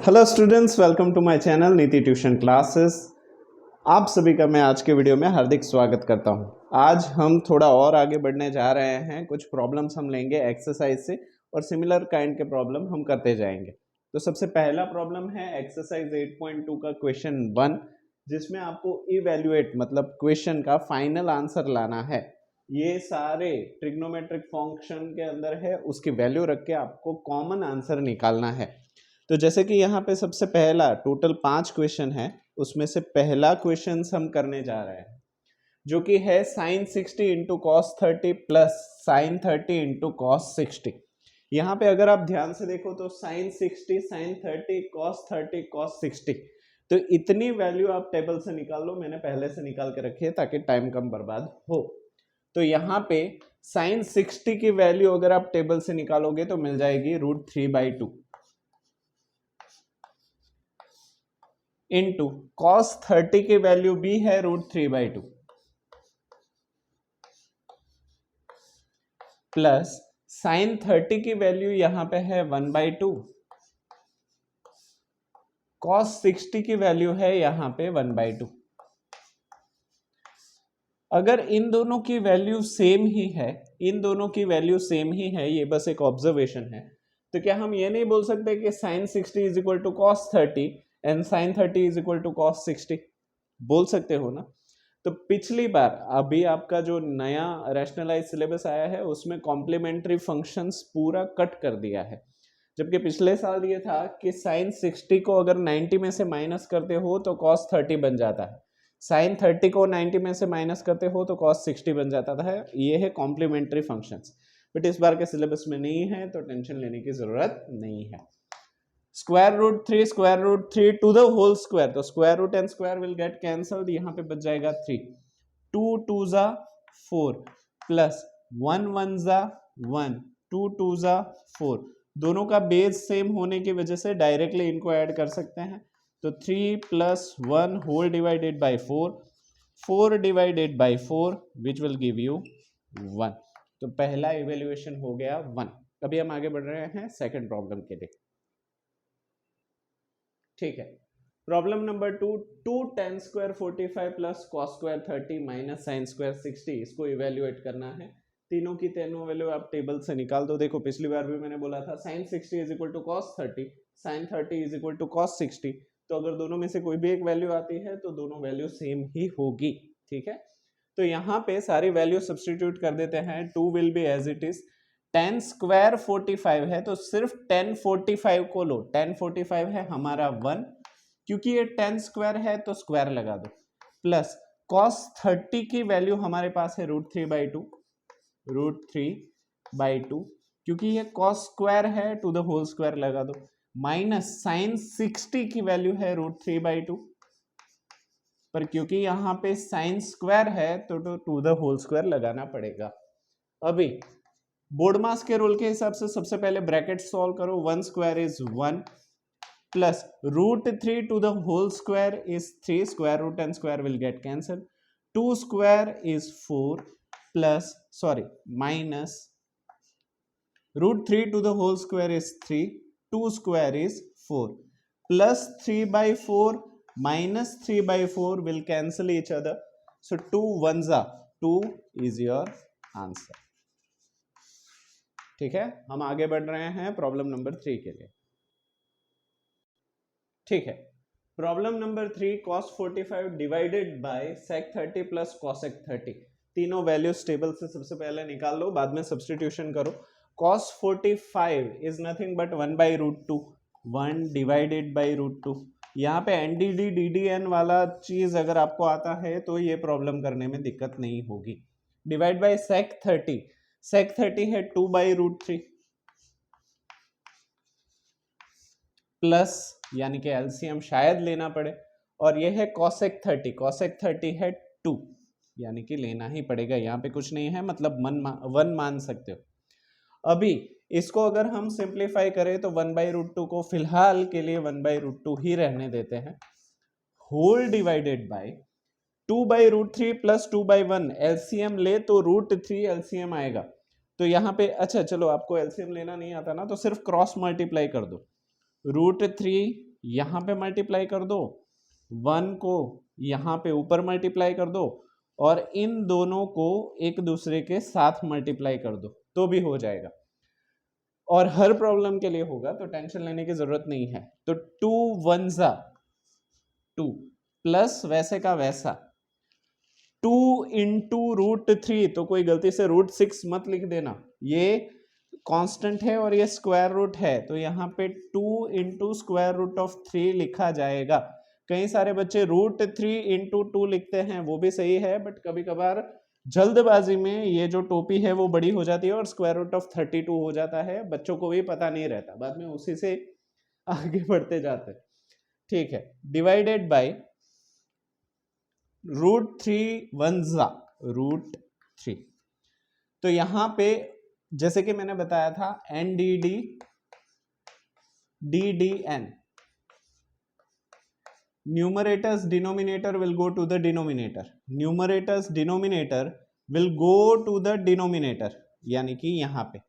Hello students, welcome to my channel Niti tuition classes. आप सभी का मैं आज के वीडियो में हार्दिक स्वागत करता हूं। आज हम थोड़ा और आगे बढ़ने जा रहे हैं। कुछ प्रॉब्लम्स हम लेंगे एक्सरसाइज से और सिमिलर काइंड के प्रॉब्लम हम करते जाएंगे। तो सबसे पहला प्रॉब्लम है एक्सरसाइज 8.2 का क्वेश्चन 1, जिसमें आपको इवैल्यूएट मतलब क्वेश्चन का फाइनल आंसर लाना है। ये सारे ट्रिग्नोमेट्रिक फंक्शन के अंदर है, उसकी वैल्यू रख के आपको कॉमन आंसर निकालना है। तो जैसे कि यहाँ पे सबसे पहला टोटल 5 क्वेश्चन है, उसमें से पहला क्वेश्चन हम करने जा रहे हैं जो कि है sin 60 into cos 30 plus sin 30 into cos 60। यहाँ पे अगर आप ध्यान से देखो तो sin 60 sin 30 cos 60, तो इतनी वैल्यू आप टेबल से निकाल लो। मैंने पहले से निकाल के रखी है ताकि टाइम कम बर्बाद हो। तो यहाँ पे sin 60 की वैल्यू अगर आप टेबल से निकालोगे तो मिल जाएगी √3/2 इंटू कॉस 30 की वैल्यू भी है √3/2 प्लस साइन 30 की वैल्यू यहां पे है 1/2, कॉस 60 की वैल्यू है यहां पे 1/2। अगर इन दोनों की वैल्यू सेम ही है, इन दोनों की वैल्यू सेम ही है, ये बस एक ऑब्जर्वेशन है, तो क्या हम ये नहीं बोल सकते कि sine 60 is equal to cos 30 and sine 30 is equal to cos 60? बोल सकते हो ना। तो पिछली बार अभी आपका जो नया रैशनलाइज सिलेबस आया है उसमें कॉम्प्लीमेंट्री फंक्शंस पूरा कट कर दिया है, जबकि पिछले साल ये था कि साइन 60 को अगर 90 में से माइनस करते हो तो कॉस 30 बन जाता है, साइन 30 को 90 में से माइनस करते हो तो कॉस 60 बन जाता है। ये है कॉम्प्लीमेंट्री फंक्शंस, बट इस बार के सिलेबस में नहीं है तो टेंशन लेने की जरूरत नहीं है। Square root 3 to the whole square, तो square root and square will get cancelled, यहाँ पे बच जाएगा 3, 2 2 जा 4 प्लस 1 1 जा 1, 2 2 जा 4। दोनों का बेस सेम होने की वजह से डायरेक्टली इनको ऐड कर सकते हैं। तो 3 plus 1 whole divided by 4, 4 divided by 4 which will give you 1। तो पहला इवेल्युएशन हो गया 1। अभी हम आगे बढ़ रहे हैं सेकेंड प्रॉब्लम के लिए। ठीक है, problem number 2 tan square 45 plus cos square 30 minus sine square 60, इसको इवेल्युएट करना है। तीनों की तीनों वैल्यू आप टेबल से निकाल दो। देखो पिछली बार भी मैंने बोला था sine 60 is equal to cos 30, sine 30 is equal to cos 60, तो अगर दोनों में से कोई भी एक वैल्यू आती है तो दोनों वैल्यू सेम ही होगी। ठीक है, तो यहाँ पे सारी वैल्यू सब्सटीट्यूट कर देते हैं। 2 will be as it is, tan square 45 है तो सिर्फ tan 45 को लो, tan 45 है हमारा 1, क्योंकि ये tan स्क्वायर है तो स्क्वायर लगा दो, प्लस cos 30 की वैल्यू हमारे पास है √3/2, √3/2, क्योंकि ये cos स्क्वायर है टू द होल स्क्वायर लगा दो, माइनस साइन 60 की वैल्यू है √3/2, पर क्योंकि यहाँ पे साइन स्क्वायर है तो टू द होल स्क्वायर लगाना पड़ेगा। अभी बोर्ड मास के रूल के हिसाब से सबसे पहले ब्रैकेट सॉल्व करो। 1 square is 1 plus √3 to the whole square is 3, square root and square will get cancel, 2 square is 4 plus minus √3 to the whole square is 3, 2 square is 4 plus 3/4 minus 3/4 will cancel each other, so 2 1s are 2 is your answer। ठीक है, हम आगे बढ़ रहे हैं problem number 3 के लिए। ठीक है, problem number 3, cos 45 divided by sec 30 plus cosec 30, तीनों वैल्यूज टेबल से सबसे पहले निकाल लो, बाद में सब्सटीट्यूशन करो। cos 45 is nothing but 1/√2, 1 divided by √2। यहाँ पे NDD DDN वाला चीज अगर आपको आता है तो ये प्रॉब्लम करने में दिक्कत नहीं होगी। डिवाइड बाय sec 30, sec 30 है 2/√3 प्लस यानी कि एलसीएम शायद लेना पड़े, और ये है cosec 30, cosec 30 है 2 यानी कि लेना ही पड़ेगा। यहाँ पे कुछ नहीं है, मतलब 1 मान सकते हो। अभी इसको अगर हम सिंप्लीफाई करें तो 1/√2 को फिलहाल के लिए 1/√2 ही रहने देते हैं, whole divided by 2/√3 plus 2/1, LCM ले तो √3 एलसीएम आएगा। तो यहाँ पे अच्छा चलो, आपको एलसीएम लेना नहीं आता ना तो सिर्फ क्रॉस मल्टीप्लाई कर दो, √3 यहाँ पे मल्टीप्लाई कर दो, 1 को यहाँ पे ऊपर मल्टीप्लाई कर दो और इन दोनों को एक दूसरे के साथ मल्टीप्लाई कर दो तो भी हो जाएगा। और हर प्रॉब्लम के लिए होगा तो टेंशन लेने की जरूरत नहीं है। तो 2 1 जा 2 प्लस वैसे का वैसा 2 इंटू √3, तो कोई गलती से √6 मत लिख देना, ये कांस्टेंट है और ये स्क्वायर रूट है, तो यहाँ पे 2 इंटू स्क्वायर रूट ऑफ 3 लिखा जाएगा। कई सारे बच्चे √3 इंटू 2 लिखते हैं, वो भी सही है, बट कभी कभार जल्दबाजी में ये जो टोपी है वो बड़ी हो जाती है और स्क्वायर रूट ऑफ 32 हो जाता है, बच्चों को भी पता नहीं रहता, बाद में उसी से आगे बढ़ते जाते हैं। ठीक है, डिवाइडेड बाय √3 1 जा √3। तो यहाँ पे जैसे कि मैंने बताया था NDD DDN, numerators denominator will go to the denominator, numerators denominator will go to the denominator, यानी कि यहाँ पे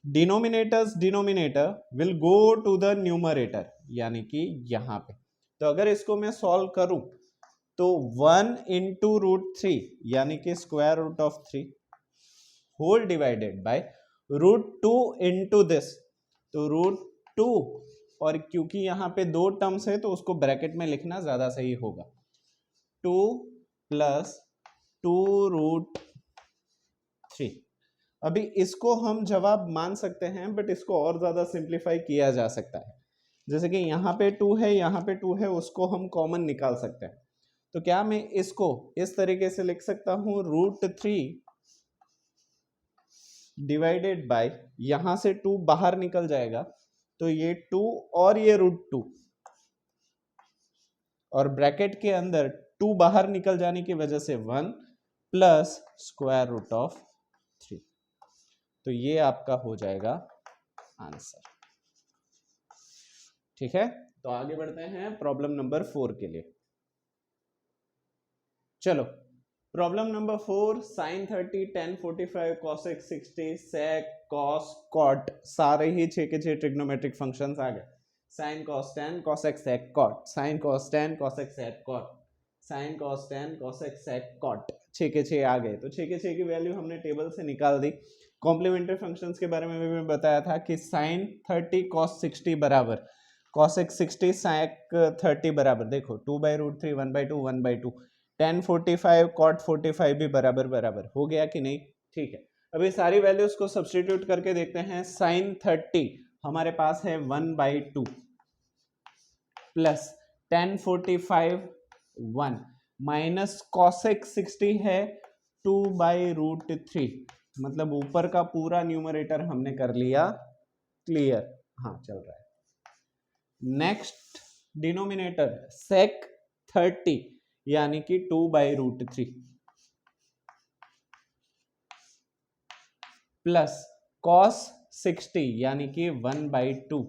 denominators denominator will go to the numerator, यानी कि यहाँ पे। तो अगर इसको मैं सॉल्व करूं तो 1 इंटू √3 यानी कि square root of 3 whole divided by √2 into this, तो √2, और क्योंकि यहाँ पे दो टर्म्स है तो उसको ब्रैकेट में लिखना ज्यादा सही होगा, 2 प्लस 2√3। अभी इसको हम जवाब मान सकते हैं, बट इसको और ज्यादा सिंप्लीफाई किया जा सकता है। जैसे कि यहाँ पे 2 है, यहाँ पे 2 है, उसको हम कॉमन निकाल सकते हैं। तो क्या मैं इसको इस तरीके से लिख सकता हूं, √3 डिवाइडेड बाय, यहां से 2 बाहर निकल जाएगा तो ये 2 और ये √2, और ब्रैकेट के अंदर 2 बाहर निकल जाने की वजह से 1 प्लस स्क्वायर रूट ऑफ 3। तो ये आपका हो जाएगा आंसर। ठीक है, तो आगे बढ़ते हैं प्रॉब्लम नंबर 4 के लिए। चलो, problem number 4, sin 30 tan 45 cosec 60 sec cos cot, सारे ही 6 के 6 ट्रिग्नोमेट्रिक फंक्शंस आ गए। sin cos tan cosec sec cot, sin cos tan cosec sec cot, sin cos tan cosec sec cot, 6 के 6 आ गए। तो 6 के 6 की वैल्यू हमने टेबल से निकाल दी। कॉम्प्लीमेंट्री फंक्शंस के बारे में भी मैं बताया था कि sin 30 cos 60 बराबर cosec 60 sec 30 बराबर, देखो 2/√3 1/2 1/2, tan 45 cot 45 भी बराबर बराबर हो गया कि नहीं। ठीक है, अभी सारी वैल्यूज को सब्स्टिट्यूट करके देखते हैं। sin 30 हमारे पास है 1/2 प्लस tan 45 1 माइनस cosec 60 है 2/√3, मतलब ऊपर का पूरा न्यूमरेटर हमने कर लिया क्लियर। हाँ, चल रहा है। नेक्स्ट डिनोमिनेटर sec 30 यानी कि 2/√3 प्लस cos 60 यानी कि 1/2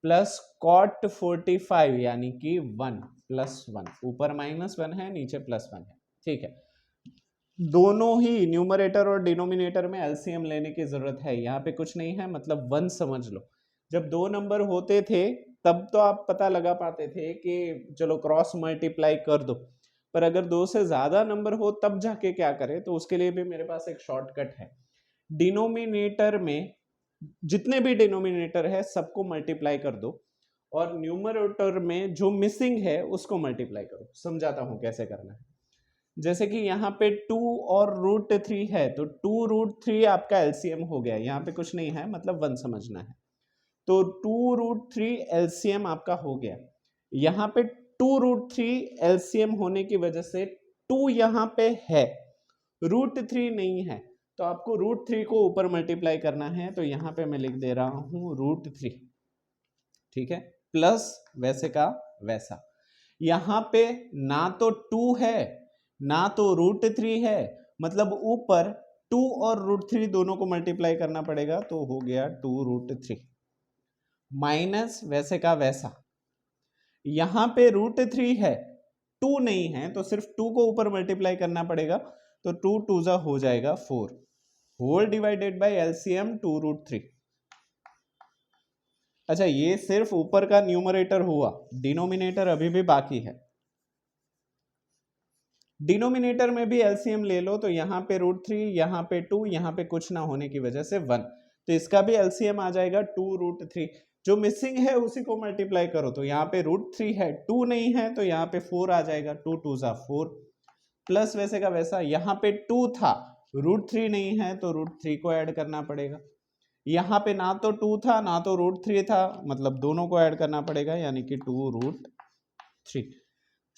प्लस cot 45 यानी कि 1 प्लस 1, ऊपर -1 है, नीचे +1 है। ठीक है, दोनों ही न्यूमरेटर और डिनोमिनेटर में एलसीएम लेने की जरूरत है। यहाँ पे कुछ नहीं है, मतलब 1 समझ लो। जब 2 नंबर होते थे तब तो आप पता लगा पाते थे कि चलो क्रॉस मल्टीप्लाई कर दो, पर अगर 2 से ज्यादा नंबर हो तब जाके क्या करें, तो उसके लिए भी मेरे पास एक शॉर्टकट है। डिनोमिनेटर में जितने भी डिनोमिनेटर है सबको मल्टीप्लाई कर दो, और न्यूमरेटर में जो मिसिंग है उसको मल्टीप्लाई करो। समझाता हूं कैसे करना है। जैसे कि यहाँ पे 2 और √3 है, तो 2√3 आपका एलसीएम हो गया। यहाँ पे कुछ नहीं है, मतलब 1 समझना है। तो 2√3 एलसीएम आपका हो गया। यहाँ पे 2√3 एलसीएम होने की वजह से 2 यहाँ पे है, √3 नहीं है, तो आपको √3 को ऊपर मल्टीप्लाई करना है। तो यहाँ पे मैं लिख दे रहा हूँ √3, ठीक है, प्लस वैसे का वैसा। यहाँ पे ना तो 2 है ना तो √3 है, मतलब ऊपर 2 और √3 दोनों को मल्टीप्लाई करना पड़ेगा, तो हो गया 2√3 माइनस वैसे का वैसा। यहां पे √3 है, 2 नहीं है, तो सिर्फ 2 को ऊपर मल्टीप्लाई करना पड़ेगा, तो 2 2 जा हो जाएगा 4, होल डिवाइडेड बाय एलसीएम 2√3। अच्छा, ये सिर्फ ऊपर का न्यूमरेटर हुआ, डिनोमिनेटर अभी भी बाकी है। डिनोमिनेटर में भी एलसीएम ले लो तो यहाँ पे √3, यहाँ पे 2, यहाँ पे कुछ ना होने की वजह से 1, तो इसका भी एलसीएम आ जाएगा 2√3। जो मिसिंग है उसी को मल्टीप्लाई करो, तो यहाँ पे √3 है, 2 नहीं है तो यहाँ पे 4 आ जाएगा, 2 2 जा 4, प्लस वैसे का वैसा यहाँ पे 2 था, √3 नहीं है तो √3 को ऐड करना पड़ेगा। यहाँ पे ना तो 2 था ना तो √3 था, मतलब दोनों को ऐड करना पड़ेगा, यानी कि 2√3।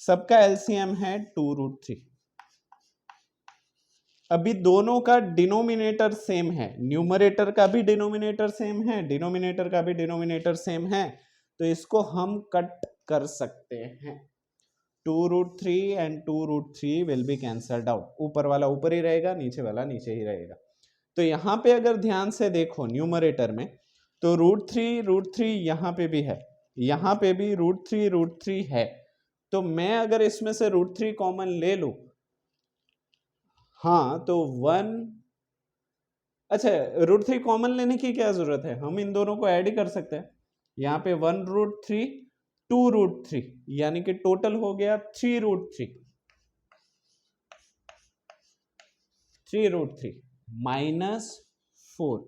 सबका एलसीएम है 2√3। अभी दोनों का डिनोमिनेटर सेम है, न्यूमरेटर का भी डिनोमिनेटर सेम है, डिनोमिनेटर का भी डिनोमिनेटर सेम है, तो इसको हम कट कर सकते हैं। 2√3 and 2√3 will be cancelled out, ऊपर वाला ऊपर ही रहेगा, नीचे वाला नीचे ही रहेगा। तो यहाँ पे अगर ध्यान से देखो न्यूमरेटर में, तो √3 यहाँ पे भी है, यहाँ पे भी √3 है, तो मैं अगर इसमें से √3 कॉमन ले लूं, हाँ तो 1, अच्छा √3 कॉमन लेने की क्या जरूरत है, हम इन दोनों को ऐड ही कर सकते हैं। यहाँ पे 1√3 2√3, यानी कि टोटल हो गया 3√3 -4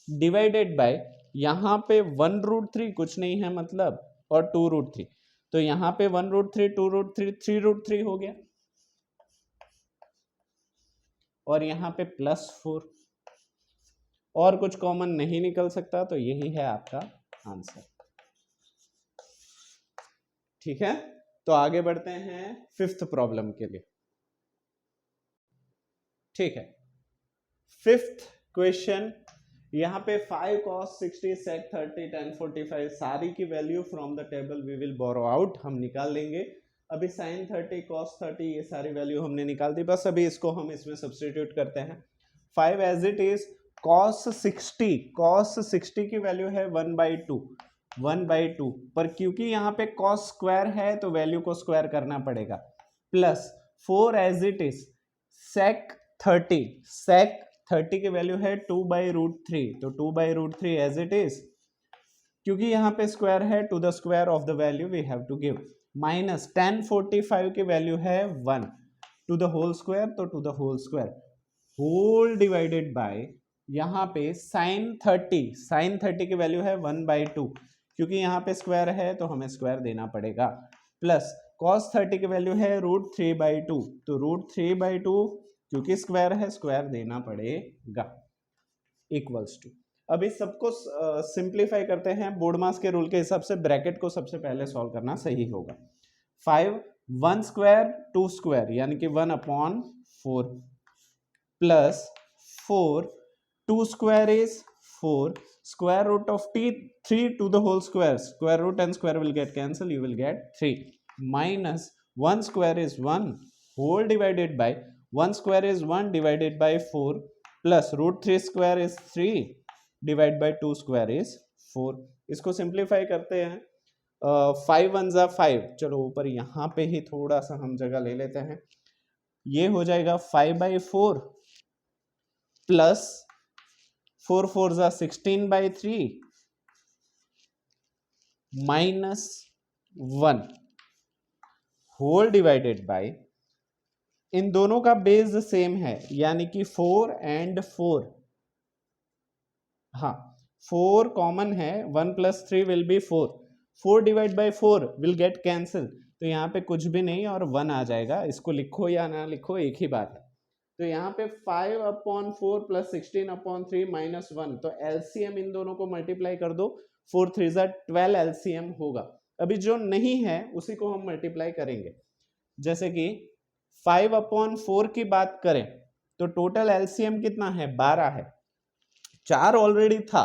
डिवाइडेड बाय, यहाँ पे 1√3 कुछ नहीं है मतलब, और 2√3, तो यहाँ पे 1√3 2√3 3√3 हो गया, और यहाँ पे +4, और कुछ कॉमन नहीं निकल सकता, तो यही है आपका आंसर। ठीक है, तो आगे बढ़ते हैं 5th प्रॉब्लम के लिए। ठीक है, 5th क्वेश्चन, यहाँ पे 5 cos 60 sec 30 tan 45 सारी की value from the table we will borrow out, हम निकाल लेंगे। अभी sin 30 cos 30 ये सारी वैल्यू हमने निकाल दी, बस अभी इसको हम इसमें सब्स्टिट्यूट करते हैं। 5 एज इट इज, cos 60 की वैल्यू है 1/2 पर क्योंकि यहाँ पे cos स्क्वायर है तो वैल्यू को स्क्वायर करना पड़ेगा, plus 4 as it is sec 30 की वैल्यू है 2/√3, तो 2/√3 एज इट इज, क्योंकि यहाँ पे स्क्वायर है, to the square of the value we have to give, minus tan 45 की वैल्यू है 1 टू द होल स्क्वायर, तो to the whole square whole divided by, यहाँ पे sin 30 की वैल्यू है 1/2, क्योंकि यहाँ पे स्क्वायर है तो हमें स्क्वायर देना पड़ेगा, प्लस cos 30 की वैल्यू है √3/2, तो √3/2 क्योंकि स्क्वायर है स्क्वायर देना पड़ेगा, इक्वल्स टू। अब इस सबको सिंप्लीफाई करते हैं, बोर्ड मास के रूल के हिसाब से ब्रैकेट को सबसे पहले सॉल्व करना सही होगा। 5 1 स्क्वायर 2 स्क्वायर यानी कि 1/4 plus 4 2 square is 4, square root of 3 to the whole square, square root and square will get cancelled, you will get 3, minus 1 square is 1 whole divided by 1 square is 1 divided by 4 plus √3 square is 3 divided by 2 square is 4। इसको simplify करते हैं, 5 1 जा 5, चलो ऊपर यहाँ पे ही थोड़ा सा हम जगह ले लेते हैं, ये हो जाएगा 5/4 प्लस 4 4 जा 16/3 माइनस 1 होल डिवाइडेड बाय, इन दोनों का बेस सेम है यानी कि 4 and 4, हाँ 4 कॉमन है, 1 + 3 will be 4, 4 divide by 4 will get cancel, तो यहाँ पे कुछ भी नहीं और 1 आ जाएगा, इसको लिखो या ना लिखो एक ही बात है। तो यहाँ पे 5/4 प्लस 16/3 माइनस 1, तो एलसीएम इन दोनों को मल्टीप्लाई कर दो, 4 3 जा 12 एलसीएम होगा। अभी जो नहीं है उसी को हम मल्टीप्लाई करेंगे, जैसे कि 5/4 की बात करें तो टोटल एलसीएम कितना है 12 है, 4 ऑलरेडी था,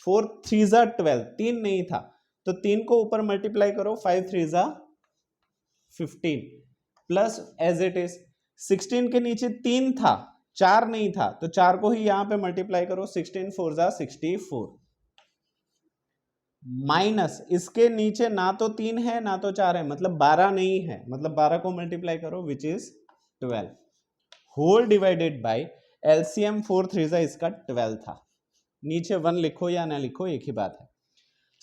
4 3 जा 12, 3 नहीं था, तो 3 को ऊपर मल्टीप्लाई करो, 5 3 जा 15 प्लस एज इट इज 16 के नीचे 3 था 4 नहीं था, तो 4 को ही यहां पे मल्टीप्लाई करो, 16 4 जा 64 माइनस इसके नीचे ना तो 3 है ना तो 4 है, मतलब 12 नहीं है, मतलब 12 को मल्टीप्लाई करो which is 12 whole divided by LCM 4 3 जा इसका 12 था, नीचे 1 लिखो या ना लिखो एक ही बात है।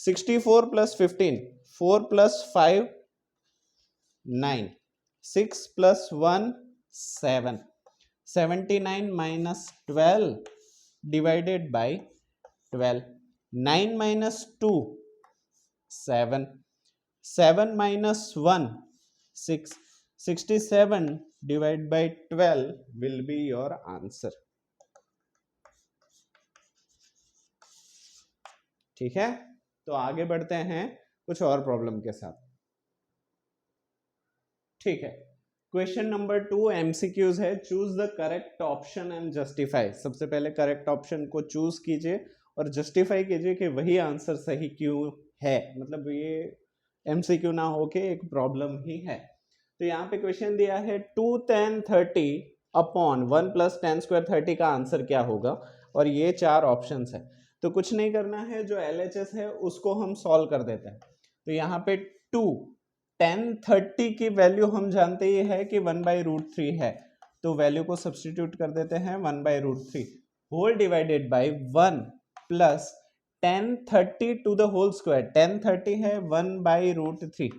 64 plus 15, 4 plus 5 9, 6 plus 1 7, 79 minus 12 divided by 12, 9 minus 2 7, 7 minus 1 6, 67 divide by 12 will be your answer. ठीक है, तो आगे बढ़ते हैं कुछ और प्रॉब्लम के साथ। ठीक है, क्वेश्चन नंबर 2 एमसीक्यूज है। Choose the correct option and justify. सबसे पहले करेक्ट ऑप्शन को चूज कीजिए और जस्टिफाई कीजिए कि वही आंसर सही क्यों है, मतलब ये एमसीक्यू ना होके एक प्रॉब्लम ही है। तो यहाँ पे क्वेश्चन दिया है 2 tan 30 upon 1 plus ten square 30 का आंसर क्या होगा, और ये 4 ऑप्शंस है। तो कुछ नहीं करना है, जो LHS है उसको हम सॉल्व कर देते हैं। तो यहाँ पे 2 tan 30 की वैल्यू हम जानते ही है कि 1/√3 है, तो वैल्यू को सब्स्टिट्यूट कर देते हैं 1/√3 whole divided by 1 plus tan 30 to the whole square. tan 30 है 1/√3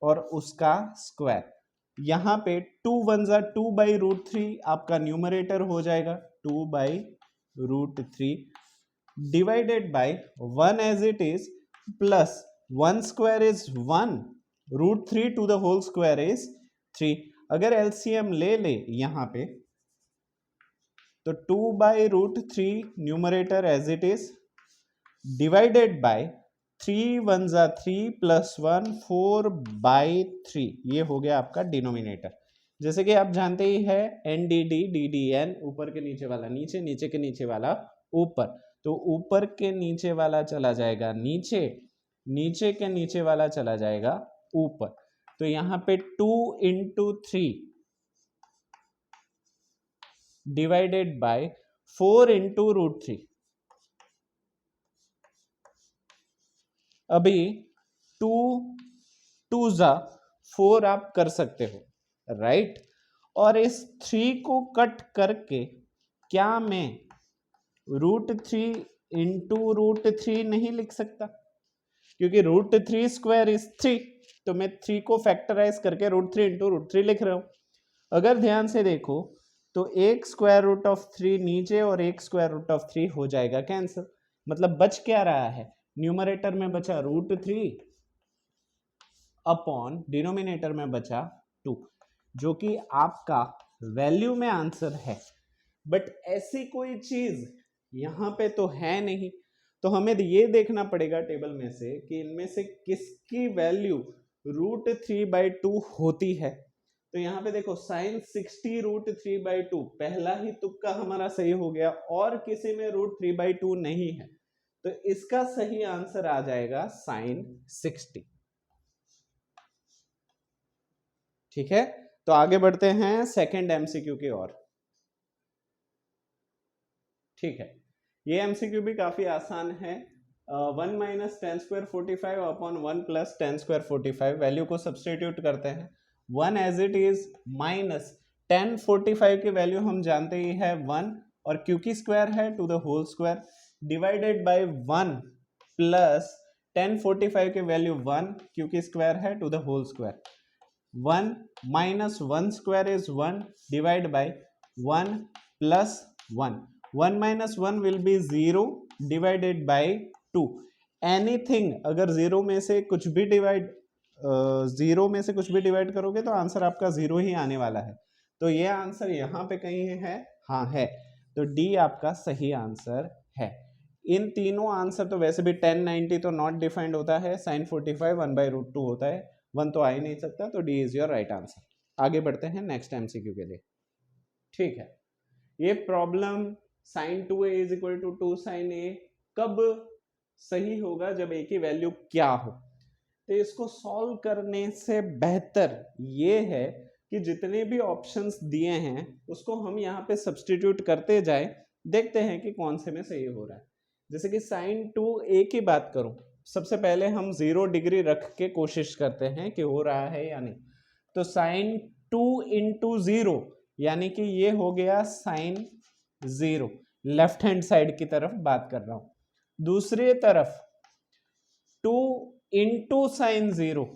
और उसका स्क्वायर। यहाँ पे 2 1 जा 2/√3 आपका न्यूमरेटर हो जाएगा 2/√3 divided by 1 as it is plus 1 square is 1, √3 to the whole square is 3। अगर एलसीएम ले ले यहाँ पे तो 2/√3 numerator as it is divided by 3 1 जा 3 प्लस 1 4/3, ये हो गया आपका डिनोमिनेटर। जैसे कि आप जानते ही है NDD DDN, ऊपर के नीचे वाला नीचे, नीचे के नीचे वाला ऊपर, तो ऊपर के नीचे वाला चला जाएगा नीचे, नीचे के नीचे वाला चला जाएगा ऊपर। तो यहाँ पे 2 into 3 डिवाइडेड बाय 4 into √3। अभी 2 2 जा 4 आप कर सकते हो, राइट? और इस 3 को कट करके क्या मैं √3 into √3 नहीं लिख सकता? क्योंकि √3 स्क्वायर इज 3, तो मैं 3 को फैक्टराइज करके √3 into √3 लिख रहा हूं। अगर ध्यान से देखो तो एक स्क्वायर रूट ऑफ 3 नीचे और एक स्क्वायर रूट ऑफ 3 हो जाएगा कैंसिल। मतलब बच क्या रहा है, न्यूमरेटर में बचा √3 अपॉन डिनोमिनेटर में बचा 2, जो कि आपका वैल्यू में आंसर है। बट ऐसी कोई चीज यहाँ पे तो है नहीं, तो हमें ये देखना पड़ेगा टेबल में से कि इनमें से किसकी वैल्यू √3/2 होती है। तो यहाँ पे देखो sin 60 √3/2, पहला ही तुक्का हमारा सही हो गया, और किसी में √3/2 नहीं है, तो इसका सही आंसर आ जाएगा sin 60। ठीक है, तो आगे बढ़ते हैं सेकंड एमसीक्यू की ओर। ठीक है, ये एमसीक्यू भी काफी आसान है। 1 minus ten square 45 upon 1 plus ten square 45, value को सब्सटीट्यूट करते हैं। 1 एज इट इज माइनस 10 45 की वैल्यू हम जानते ही है 1, और क्योंकि स्क्वायर है to the whole square divided by 1 plus 10 45 की वैल्यू 1, क्योंकि स्क्वायर है to the whole square. 1 minus 1 square is 1 divide by 1 plus 1, 1 minus 1 will be 0 divided by 2। Anything अगर 0 में से कुछ भी डिवाइड करोगे तो आंसर आपका 0 ही आने वाला है। तो ये आंसर यहाँ पे कहीं है, हाँ है, तो डी आपका सही आंसर है। इन तीनों आंसर तो वैसे भी 1090 तो नॉट डिफाइंड होता है, sin 45 1/√2 होता है, 1 तो आ ही नहीं सकता, तो D is your right answer. आगे बढ़ते हैं नेक्स्ट एमसीक्यू के लिए। ठीक है, ये problem sin 2a is equal to 2 sin a कब सही होगा, जब a की वैल्यू क्या हो। तो इसको सॉल्व करने से बेहतर ये है कि जितने भी ऑप्शंस दिए हैं उसको हम यहाँ पे सब्स्टिट्यूट करते जाए, देखते हैं कि कौन से में सही हो रहा है। जैसे कि sin 2a की बात करूं, सबसे पहले हम 0 डिग्री रख के कोशिश करते हैं कि हो रहा है या नहीं। तो sin 2 into 0 यानी कि ये हो गया sin 0, लेफ्ट हैंड साइड की तरफ बात कर रहा हूं। दूसरी तरफ 2 इंटू साइन 0।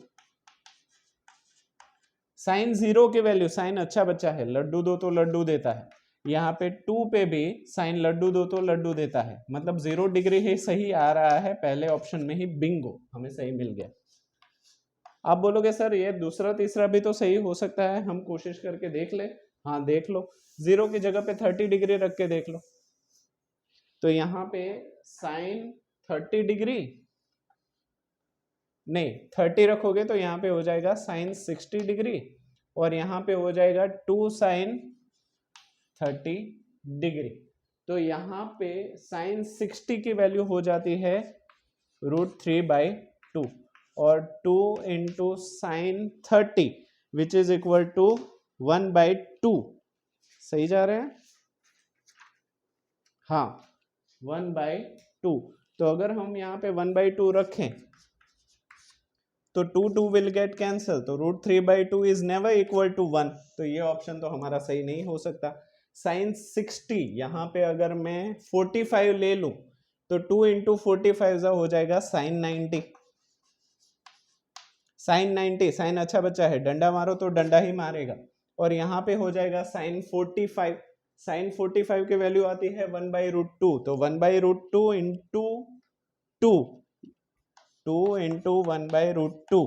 साइन 0 की वैल्यू, साइन अच्छा बच्चा है, लड्डू दो तो लड्डू देता है, यहाँ पे 2 पे भी साइन लड्डू दो तो लड्डू देता है, मतलब 0 डिग्री ही सही आ रहा है, पहले ऑप्शन में ही बिंगो, हमें सही मिल गया। आप बोलोगे सर ये दूसरा तीसरा भी तो सही हो सकता है, हम कोशिश करके देख ले। हाँ देख लो, 0 की जगह पे 30 डिग्री रख के देख लो, तो यहाँ पे साइन 30 डिग्री नहीं 30 रखोगे तो यहाँ पे हो जाएगा साइन 60 डिग्री, और यहाँ पे हो जाएगा 2 साइन 30 डिग्री। तो यहाँ पे साइन 60 की वैल्यू हो जाती है √3/2, और 2 into sine 30 which is equal to 1/2। सही जा रहे हैं? हाँ 1/2। तो अगर हम यहाँ पे 1/2 रखें तो 2 विल गेट कैंसल, तो √3/2 इज नेवर इक्वल टू 1, तो ये ऑप्शन तो हमारा सही नहीं हो सकता। साइन 60 यहाँ पे अगर मैं 45 ले लूं तो 2 इंटू 45 हो जाएगा साइन 90। साइन 90, साइन अच्छा बच्चा है, डंडा मारो तो डंडा ही मारेगा, और यहाँ पे हो जाएगा साइन 45। साइन 45 की वैल्यू आती है 1/√2, तो 1/√2 इंटू 2 इंटू 1/√2,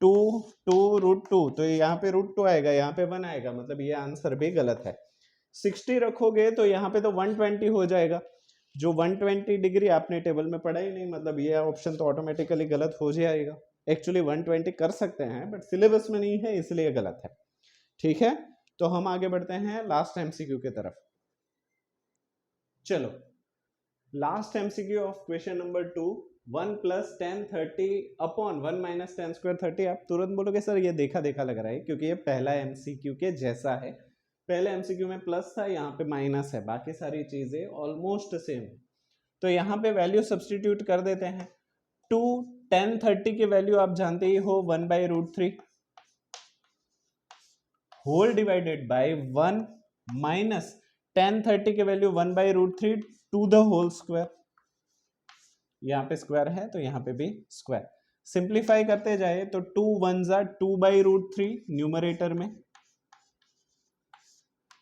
2 तो यहाँ पे √2 आएगा, यहाँ पे 1 आएगा, मतलब ये आंसर भी गलत है। 60 रखोगे तो यहाँ पे तो 120 हो जाएगा, जो 120 डिग्री आपने टेबल में पढ़ा ही नहीं, मतलब ये ऑप्शन तो ऑटोमेटिकली गलत हो जाएगा। एक्चुअली 120 कर सकते हैं बट सिलेबस में नहीं है इसलिए गलत है। ठीक है, तो हम आगे बढ़ते हैं लास्ट एमसीक्यू की तरफ। चलो last MCQ of question number 2, 1 + 10 30 upon 1 - 10 square 30। आप तुरंत बोलोगे सर ये देखा देखा लग रहा है, क्योंकि ये पहला एमसीक्यू के जैसा है। पहले एमसीक्यू में प्लस था, यहाँ पे माइनस है, बाकी सारी चीजें ऑलमोस्ट सेम। तो यहाँ पे वैल्यू सब्सटीट्यूट कर देते हैं। 2 10 30 की वैल्यू आप जानते ही हो 1/√3 होल डिवाइडेड बाय 1 माइनस 10 30 की value 1/√3 to the whole square. यहाँ पे स्क्वायर है तो यहाँ पे भी स्क्वायर। सिंप्लीफाई करते जाए तो 2 1 ज़ा 2/√3 न्यूमरेटर में,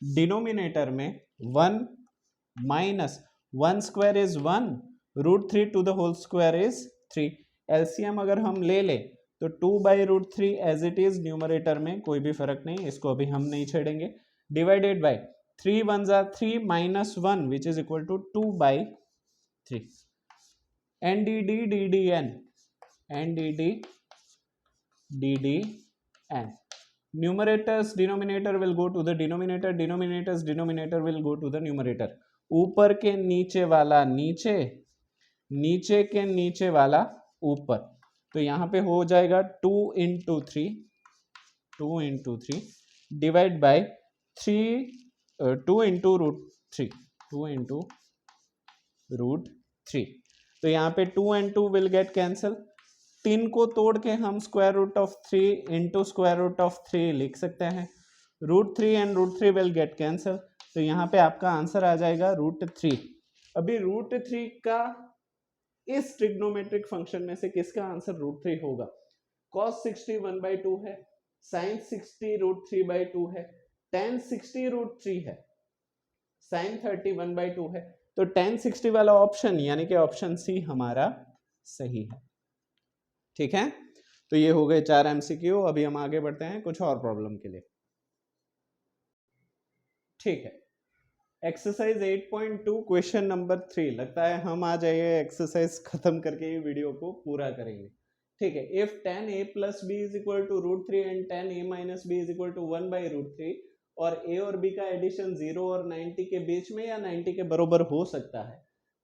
डिनोमिनेटर में 1 minus 1 square is 1, √3 to the whole square is 3। LCM अगर हम ले ले तो 2/√3 एज इट इज न्यूमरेटर में, कोई भी फर्क नहीं, इसको अभी हम नहीं छेड़ेंगे, डिवाइडेड बाय 3 1 ज़ा 3 minus 1 which is equal to 2/3। NDD DDN, NDD DDN, numerators denominator will go to the denominator, denominators denominator will go to the numerator। ऊपर के नीचे वाला नीचे, नीचे के नीचे वाला ऊपर, तो यहाँ पे हो जाएगा 2 into 3 divide by 2 into √3, 2 into √3। तो यहाँ पे 2 and 2 विल गेट कैंसल, 3 को तोड़ के हम square root of 3 into square root of 3 लिख सकते हैं, √3 and √3 विल गेट कैंसल, तो यहाँ पे आपका आंसर आ जाएगा √3। अभी √3 का इस ट्रिग्नोमेट्रिक फंक्शन में से किसका आंसर √3 होगा? cos 60 1/2 है, sin 60 √3/2 है, tan 60 √3 है, sin 30 1/2 है, तो tan 60 वाला ऑप्शन यानी कि ऑप्शन सी हमारा सही है। ठीक है, तो ये हो गए 4 एमसीक्यू। अभी हम आगे बढ़ते हैं कुछ और प्रॉब्लम के लिए। ठीक है, एक्सरसाइज 8.2 क्वेश्चन नंबर 3। लगता है हम आज ये एक्सरसाइज खत्म करके ये वीडियो को पूरा करेंगे। ठीक है, if tan a + b = √3 and tan a - b = 1/√3 और a और b का एडिशन 0 और 90 के बीच में या 90 के बराबर हो सकता है,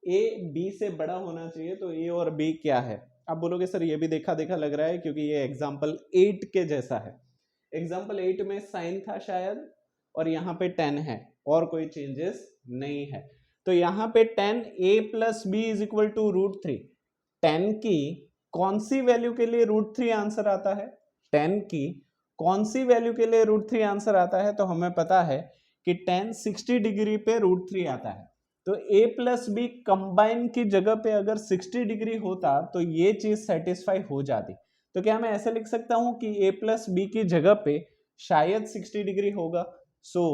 a b से बड़ा होना चाहिए, तो a और b क्या है? आप बोलोगे सर ये भी देखा देखा लग रहा है, क्योंकि ये एग्जाम्पल 8 के जैसा है। एग्जाम्पल 8 में साइन था शायद, और यहाँ पे 10 है, और कोई चेंजेस नहीं है। तो यहाँ पे tan a + b = √3, 10 की कौन सी वैल्यू के लिए √3 आंसर आता है? 10 की कौन सी वैल्यू के लिए √3 आंसर आता है? तो हमें पता है कि tan 60 डिग्री पे √3 आता है। तो a प्लस बी कंबाइन की जगह पे अगर 60 डिग्री होता तो ये चीज सेटिस्फाई हो जाती। तो क्या मैं ऐसे लिख सकता हूं कि a प्लस बी की जगह पे शायद 60 डिग्री होगा, so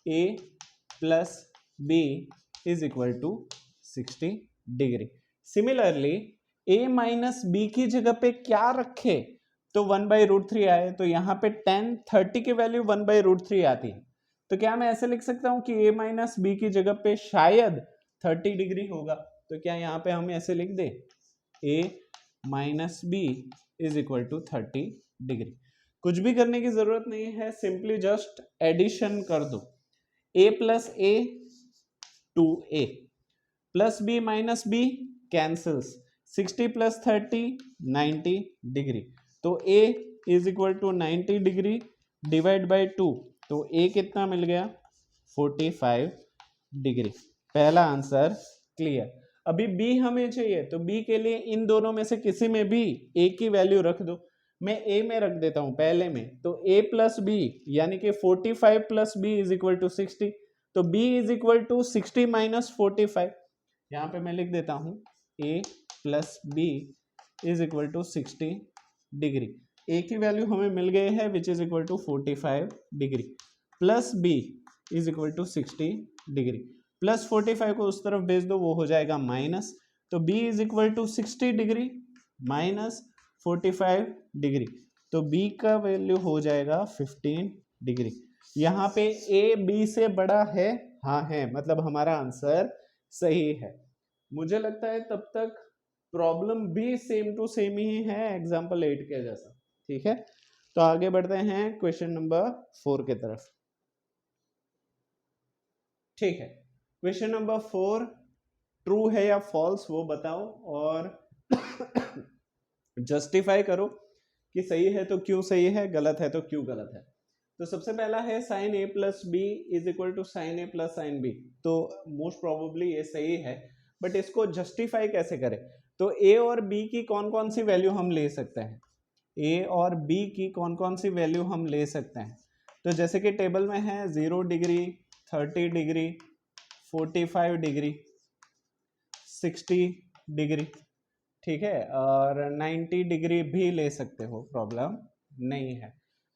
a plus b is equal to 60 degree. Similarly a minus b की जगह पे क्या रखे तो 1/√3 आए, तो यहाँ पे 10/30 की वैल्यू 1/√3 आती है। तो क्या मैं ऐसे लिख सकता हूं कि a माइनस बी की जगह पे शायद 30 डिग्री होगा। तो क्या यहाँ पे हम ऐसे लिख दे a minus b is equal to 30 degree. कुछ भी करने की जरूरत नहीं है, सिंपली जस्ट एडिशन कर दो। a plus a 2a plus b minus b cancels, 60 plus 30 90 degree. तो a is equal to 90 degree divide by 2, तो a कितना मिल गया 45 डिग्री। पहला आंसर क्लियर। अभी b हमें चाहिए, तो b के लिए इन दोनों में से किसी में भी a की वैल्यू रख दो। मैं a में रख देता हूं पहले में, तो a प्लस बी यानी कि 45 plus b is equal to 60, तो b is equal to 60 minus 45। यहाँ पे मैं लिख देता हूं a plus b is equal to 60 degree. a की वैल्यू हमें मिल गई है which is equal to 45 degree, plus b is equal to 60 degree. Plus 45 को उस तरफ भेज दो, वो हो जाएगा माइनस, तो b is equal to 60 degree minus 45 degree, तो b का वैल्यू हो जाएगा 15 डिग्री। यहाँ पे a b से बड़ा है, हाँ है, मतलब हमारा आंसर सही है। मुझे लगता है तब तक प्रॉब्लम भी सेम टू सेम ही है एग्जाम्पल 8 के जैसा। ठीक है, तो आगे बढ़ते हैं क्वेश्चन नंबर 4 के तरफ। ठीक है, क्वेश्चन नंबर 4 ट्रू है या फॉल्स वो बताओ और जस्टिफाई करो कि सही है तो क्यों सही है, गलत है तो क्यों गलत है। तो सबसे पहला है sine a plus b is equal to sine a plus sine b, तो मोस्ट प्रोबेबली ये सही है, बट इसको जस्टिफाई कैसे करें। तो a और b की कौन कौन सी वैल्यू हम ले सकते हैं, a और b की कौन कौन सी वैल्यू हम ले सकते हैं। तो जैसे कि टेबल में है 0 डिग्री 30 डिग्री 45 डिग्री 60 डिग्री, ठीक है, और 90 डिग्री भी ले सकते हो, प्रॉब्लम नहीं है।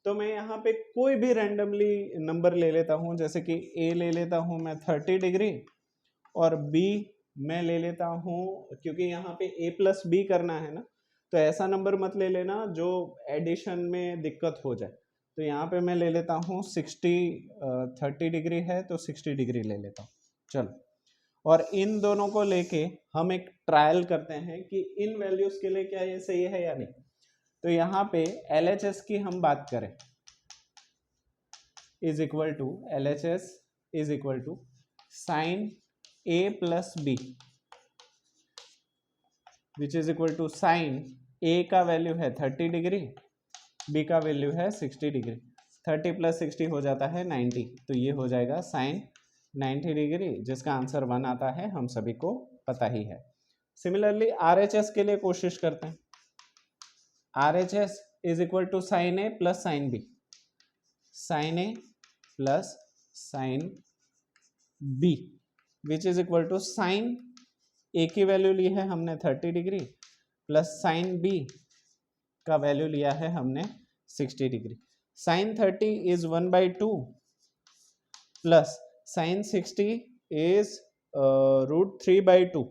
तो मैं यहाँ पे कोई भी रैंडमली नंबर ले लेता हूँ, जैसे कि a ले लेता हूँ मैं 30 डिग्री और b मैं ले लेता हूँ, क्योंकि यहाँ पे a प्लस बी करना है ना, तो ऐसा नंबर मत ले लेना जो एडिशन में दिक्कत हो जाए। तो यहाँ पे मैं ले लेता हूँ 30 डिग्री है तो 60 डिग्री ले लेता हूँ। चलो, और इन दोनों को लेके हम एक ट्रायल करते हैं कि इन वैल्यूज के लिए क्या ये सही है या नहीं। तो यहाँ पे LHS की हम बात करें, is equal to LHS is equal to sine a plus b which is equal to sine a का वैल्यू है 30 डिग्री, b का वैल्यू है 60 डिग्री, 30 प्लस 60 हो जाता है 90, तो ये हो जाएगा साइन 90 डिग्री, जिसका आंसर 1 आता है, हम सभी को पता ही है। सिमिलरली RHS के लिए कोशिश करते हैं, RHS is equal to sine A plus sine B, sine A plus sine B which is equal to sine A की वैल्यू ली है हमने 30 डिग्री प्लस साइन बी का वैल्यू लिया है हमने 60 degree. Sine 30 is 1/2 plus sine 60 is √3/2।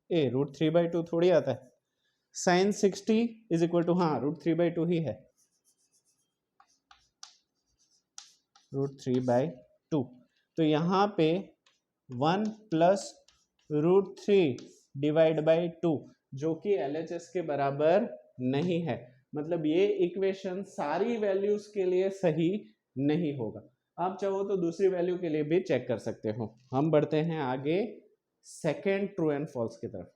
√3/2 थोड़ी आता है, साइन 60 इज इक्वल टू, हाँ √3/2 ही है, √3/2। तो यहाँ पे 1 प्लस √3 डिवाइड बाई 2 जो कि LHS के बराबर नहीं है, मतलब ये इक्वेशन सारी वैल्यूज के लिए सही नहीं होगा। आप चाहो तो दूसरी वैल्यू के लिए भी चेक कर सकते हो। हम बढ़ते हैं आगे सेकेंड ट्रू एंड फॉल्स की तरफ।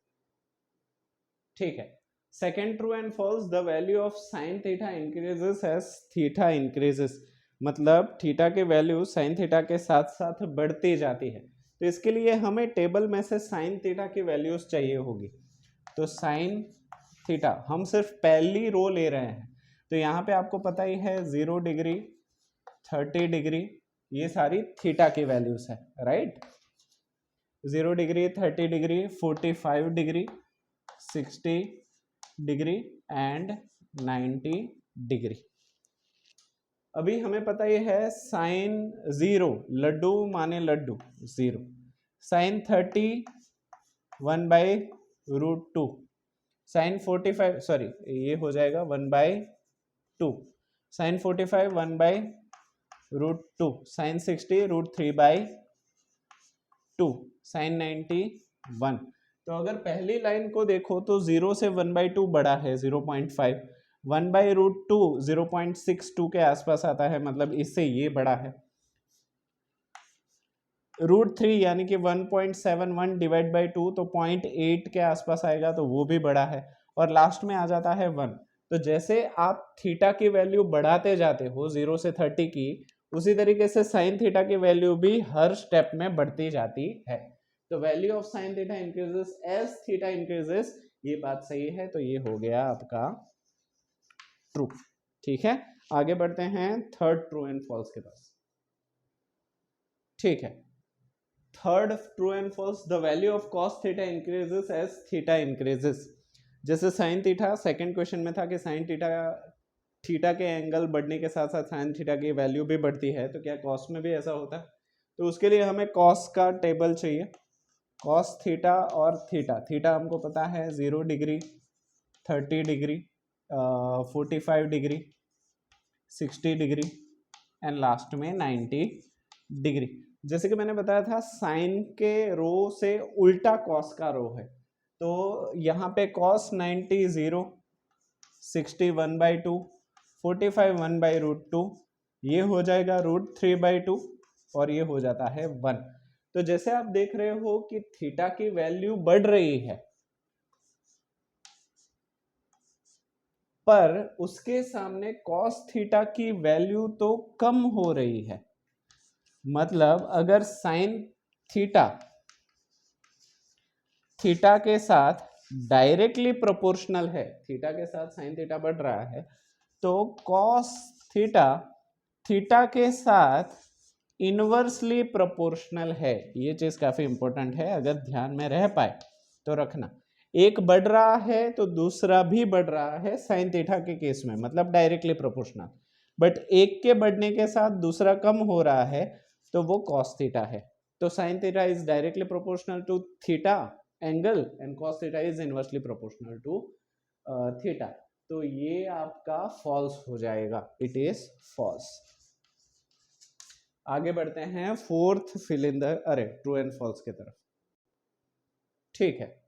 ठीक है, second true and false, the value of sine theta increases as theta increases, मतलब थीटा के वैल्यू साइन थीटा के साथ साथ बढ़ती जाती है। तो इसके लिए हमें टेबल में से साइन थीटा की वैल्यूज चाहिए होगी। तो साइन थीटा हम सिर्फ पहली रो ले रहे हैं, तो यहाँ पे आपको पता ही है 0 डिग्री 30 डिग्री ये सारी थीटा की वैल्यूज है, right. 0 degree, 30 degree, 45 degree, 60 degree and 90 degree. अभी हमें पता ही है साइन 0 लड्डू माने लड्डू 0, साइन 30 1/√2, साइन 45 सॉरी ये हो जाएगा 1/2, साइन 45 1/√2, साइन 60 √3/2, साइन 90 1। तो अगर पहली लाइन को देखो तो 0 से 1/2 बड़ा है 0.5, 1/√2 0.62 के आसपास आता है, मतलब इससे ये बड़ा है। √3 यानी कि 1.71 डिवाइड बाई 2 तो 0.8 के आसपास आएगा, तो वो भी बड़ा है। और लास्ट में आ जाता है 1। तो जैसे आप थीटा की वैल्यू बढ़ाते जाते हो 0 से 30 की, उसी तरीके से साइन थीटा की वैल्यू भी हर स्टेप में बढ़ती जाती है। तो value of sine theta increases as theta increases, ये बात सही है। तो ये हो गया आपका ट्रू। ठीक है, आगे बढ़ते हैं थर्ड ट्रू एंड फॉल्स के पास। ठीक है, third true and false, the value of cos theta increases as theta increases. जैसे साइन थीटा, सेकंड क्वेश्चन में था कि साइन थीटा के एंगल बढ़ने के साथ साथ साइन थीटा की वैल्यू भी बढ़ती है, तो क्या कॉस में भी ऐसा होता है? तो उसके लिए हमें कॉस का टेबल चाहिए। कॉस थीटा और थीटा हमको पता है 0 degree, 30 degree, 45 degree, 60 degree and last में 90 डिग्री। जैसे कि मैंने बताया था साइन के रो से उल्टा कॉस का रो है, तो यहाँ पे कॉस 90 0, 60 1/2, 45 1/√2, ये हो जाएगा √3/2 और ये हो जाता है 1। तो जैसे आप देख रहे हो कि थीटा की वैल्यू बढ़ रही है, पर उसके सामने कॉस थीटा की वैल्यू तो कम हो रही है। मतलब अगर साइन थीटा के साथ डायरेक्टली प्रोपोर्शनल है, थीटा के साथ साइन थीटा बढ़ रहा है, तो कॉस थीटा के साथ इनवर्सली प्रोपोर्शनल है। ये चीज काफी इंपॉर्टेंट है, अगर ध्यान में रह पाए तो रखना। एक बढ़ रहा है तो दूसरा भी बढ़ रहा है साइन थीटा के केस में, मतलब डायरेक्टली प्रोपोर्शनल। बट एक के बढ़ने के साथ दूसरा कम हो रहा है, तो वो कॉस थीटा है। तो sine theta is directly proportional to theta angle and cos theta is inversely proportional to theta. तो ये आपका फॉल्स हो जाएगा, इट इज फॉल्स। आगे बढ़ते हैं fourth fill in the true and false की तरफ। ठीक है,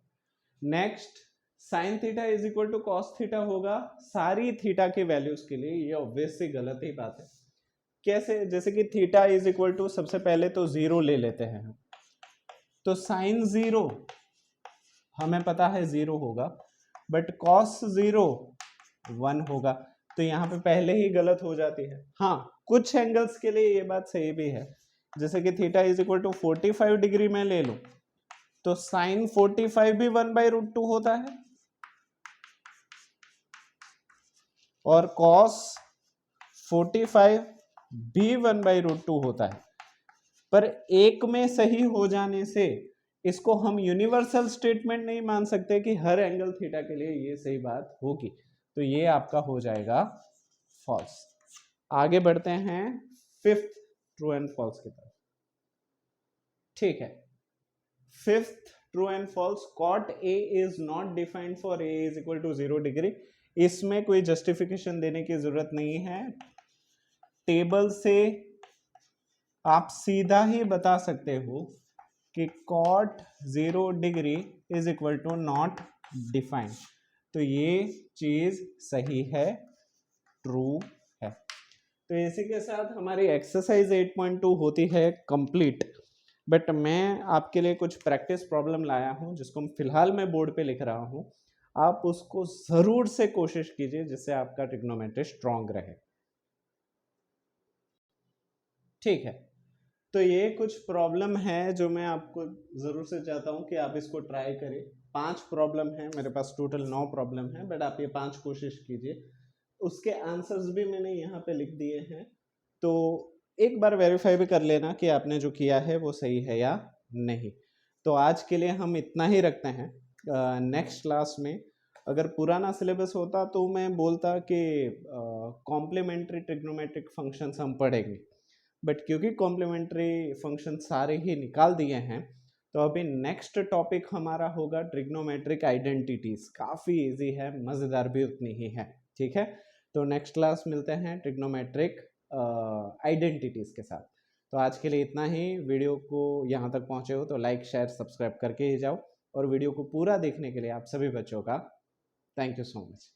next sine theta is equal to cos theta होगा सारी थीटा की वैल्यूज के लिए। ये ऑब्वियसली गलत ही बात है। कैसे? जैसे कि थीटा इज इक्वल टू, सबसे पहले तो 0 ले लेते हैं, तो साइन 0 हमें पता है 0 होगा, बट कॉस 0 1 होगा। तो यहाँ पे पहले ही गलत हो जाती है। हाँ, कुछ एंगल्स के लिए ये बात सही भी है, जैसे कि theta is equal to 45 degree में ले लो, तो साइन 45 भी 1/√2 होता है, और कॉस 45 भी 1/√2 होता है। पर एक में सही हो जाने से इसको हम यूनिवर्सल स्टेटमेंट नहीं मान सकते कि हर एंगल थीटा के लिए ये सही बात होगी। तो ये आपका हो जाएगा फॉल्स। आगे बढ़ते हैं फिफ्थ ट्रू एंड फॉल्स की तरफ। ठीक है, fifth true and false, cot a is not defined for a is equal to 0 degree. इसमें कोई जस्टिफिकेशन देने की जरूरत नहीं है, टेबल से आप सीधा ही बता सकते हो कि cot 0 degree is equal to not defined. तो ये चीज सही है, ट्रू है। तो इसी के साथ हमारी एक्सरसाइज 8.2 होती है कंप्लीट। बट मैं आपके लिए कुछ प्रैक्टिस प्रॉब्लम लाया हूं, जिसको फिलहाल मैं बोर्ड पे लिख रहा हूं। आप उसको जरूर से कोशिश कीजिए, जिससे आपका ट्रिग्नोमेट्री स्ट्रांग रहे। ठीक है, तो ये कुछ प्रॉब्लम है जो मैं आपको ज़रूर से चाहता हूँ कि आप इसको ट्राई करें। 5 प्रॉब्लम है मेरे पास, टोटल 9 प्रॉब्लम है, बट आप ये 5 कोशिश कीजिए। उसके आंसर्स भी मैंने यहाँ पे लिख दिए हैं, तो एक बार वेरीफाई भी कर लेना कि आपने जो किया है वो सही है या नहीं। तो आज के लिए हम इतना ही रखते हैं। नेक्स्ट क्लास में अगर पुराना सिलेबस होता तो मैं बोलता कि कॉम्प्लीमेंट्री ट्रिग्नोमेट्रिक फंक्शंस हम पढ़ेंगे, बट क्योंकि कॉम्प्लीमेंट्री फंक्शन सारे ही निकाल दिए हैं तो अभी नेक्स्ट टॉपिक हमारा होगा ट्रिग्नोमेट्रिक आइडेंटिटीज। काफ़ी इजी है, मज़ेदार भी उतनी ही है। ठीक है, तो नेक्स्ट क्लास मिलते हैं ट्रिग्नोमेट्रिक आइडेंटिटीज के साथ। तो आज के लिए इतना ही। वीडियो को यहाँ तक पहुँचे हो तो लाइक शेयर सब्सक्राइब करके ही जाओ, और वीडियो को पूरा देखने के लिए आप सभी बच्चों का थैंक यू सो मच।